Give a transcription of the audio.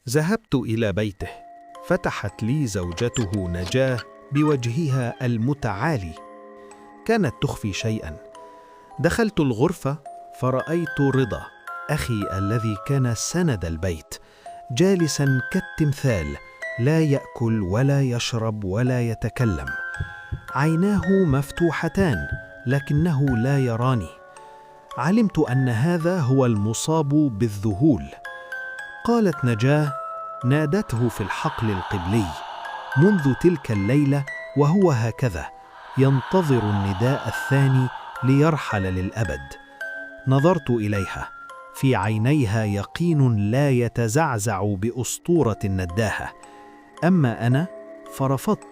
ذهبت إلى بيته، فتحت لي زوجته نجاة بوجهها المتعالي. كانت تخفي شيئا. دخلت الغرفة فرأيت رضا، أخي الذي كان سند البيت، جالسا كالتمثال، لا يأكل ولا يشرب ولا يتكلم. عيناه مفتوحتان لكنه لا يراني. علمت أن هذا هو المصاب بالذهول. قالت نجاة: نادته في الحقل القبلي منذ تلك الليلة وهو هكذا ينتظر النداء الثاني ليرحل للأبد. نظرت إليها، في عينيها يقين لا يتزعزع بأسطورة نداهة. أما أنا فرفضت.